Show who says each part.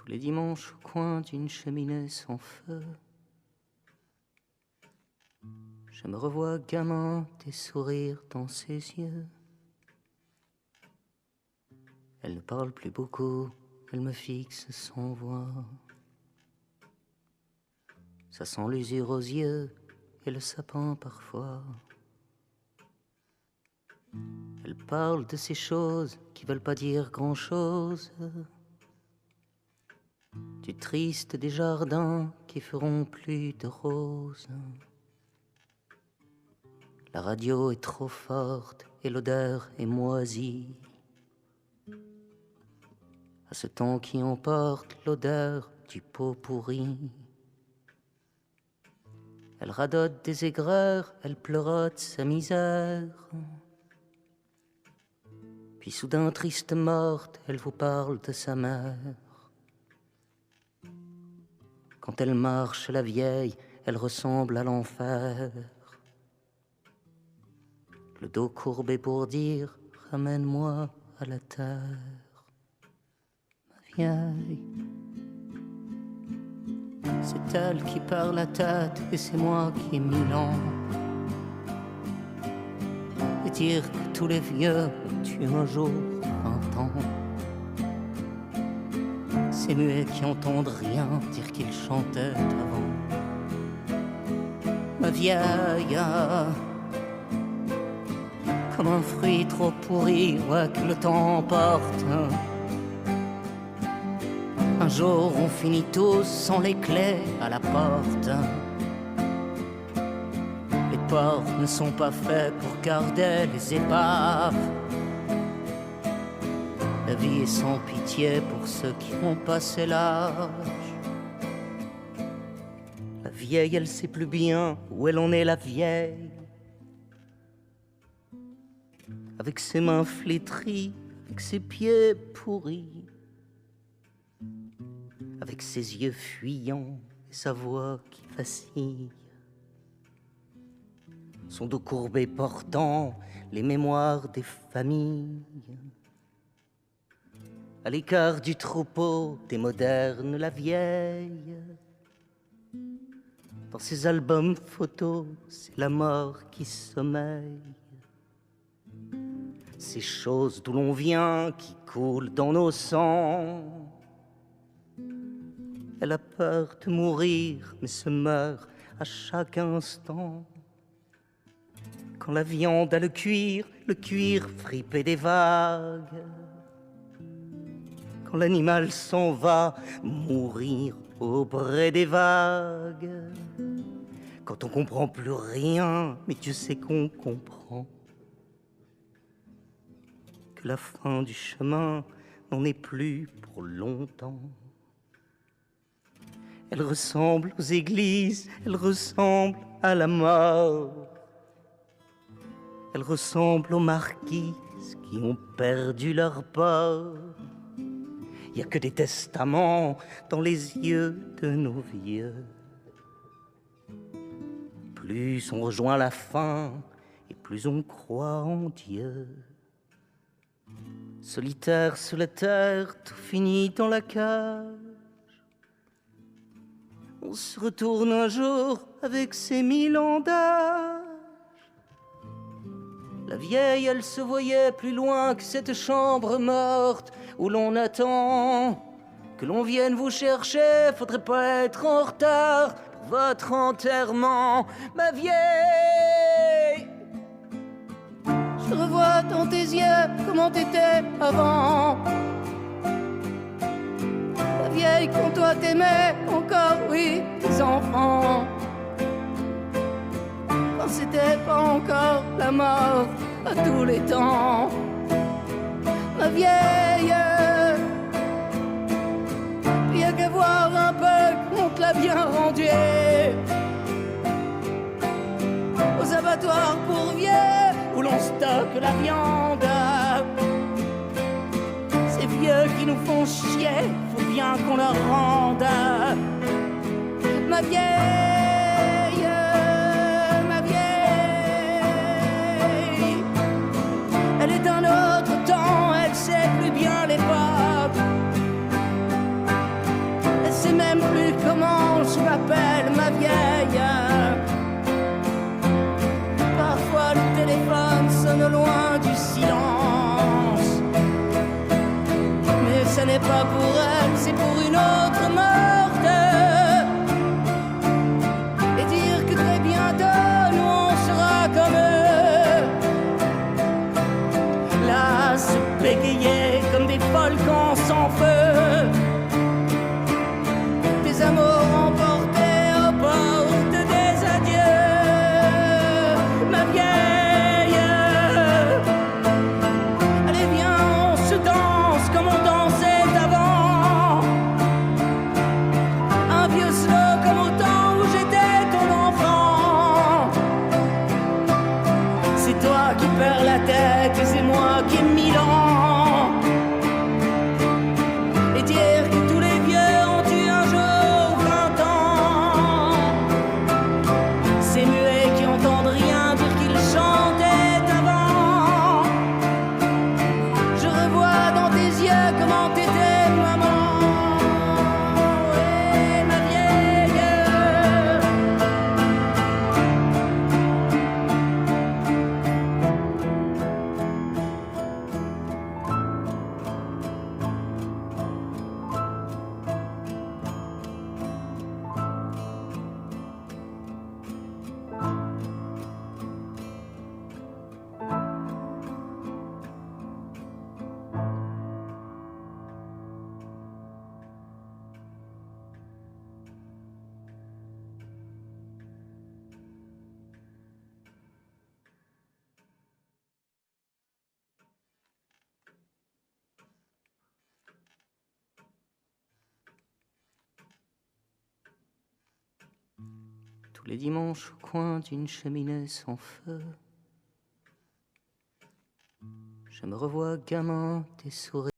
Speaker 1: tous les dimanches au coin d'une cheminée sans feu. Je me revois gamin, des sourires dans ses yeux. Elle ne parle plus beaucoup, elle me fixe sans voix. Ça sent l'usure aux yeux et le sapin parfois. Elle parle de ces choses qui veulent pas dire grand-chose. Du triste des jardins qui feront plus de roses. La radio est trop forte et l'odeur est moisie. À ce temps qui emporte l'odeur du pot pourri. Elle radote des aigreurs, elle pleurote sa misère. Puis soudain triste morte, elle vous parle de sa mère. Quand elle marche, la vieille, elle ressemble à l'enfer. Le dos courbé pour dire « Ramène-moi à la terre ». Ma vieille, c'est elle qui perd la tête et c'est moi qui ai 1000 ans. Et dire que tous les vieux ont eu un jour 20 ans. Ces muets qui entendent rien dire qu'ils chantaient avant. Ma vieille, comme un fruit trop pourri, ouais, que le temps emporte. Un jour on finit tous sans les clés à la porte. Les portes ne sont pas faits pour garder les épaves. La vie est sans pitié pour ceux qui ont passé l'âge. La vieille, elle sait plus bien où elle en est, la vieille. Avec ses mains flétries, avec ses pieds pourris, avec ses yeux fuyants et sa voix qui vacille. Son dos courbé portant les mémoires des familles. À l'écart du troupeau des modernes, la vieille. Dans ses albums photos, c'est la mort qui sommeille. Ces choses d'où l'on vient, qui coulent dans nos sangs. Elle a peur de mourir, mais se meurt à chaque instant. Quand la viande a le cuir fripé des vagues. Quand l'animal s'en va mourir auprès des vagues. Quand on comprend plus rien, mais Dieu sait qu'on comprend. Que la fin du chemin n'en est plus pour longtemps. Elle ressemble aux églises, elle ressemble à la mort. Elle ressemble aux marquises qui ont perdu leur port. Il n'y a que des testaments dans les yeux de nos vieux. Plus on rejoint la fin et plus on croit en Dieu. Solitaire sous la terre, tout finit dans la cage. On se retourne un jour avec ses 1000 ans d'âge. La vieille, elle se voyait plus loin que cette chambre morte où l'on attend que l'on vienne vous chercher. Faudrait pas être en retard pour votre enterrement, ma vieille. Je revois dans tes yeux comment t'étais avant. La vieille quand toi t'aimais encore, oui, tes enfants. Quand c'était pas encore la mort à tous les temps. Ma vieille, y a qu'à voir un peu qu'on te l'a bien rendu. Aux abattoirs pour vieux où l'on stocke la viande. Ces vieux qui nous font chier, faut bien qu'on leur rende. Ma vieille, elle est d'un autre temps, elle sait plus bien l'époque. pas pour elle, c'est pour une autre morte. Et dire que très bientôt nous on sera comme eux. Là, se bégayer comme des volcans sans feu, des amours emportés aux portes des adieux. Ma vieille, allez viens, on se danse comme on dansait avant. Un vieux slow comme au temps où j'étais ton enfant. C'est toi qui perds la tête et c'est moi qui ai 1000 ans. Et dire que tous les vieux ont eu un jour 20 ans. Ces muets qui entendent rien dire qu'ils chantaient avant. Je revois dans tes yeux comment t'étais maman. Ouais, ma vieille. Tous les dimanches au coin d'une cheminée sans feu, je me revois gamin, tes sourires.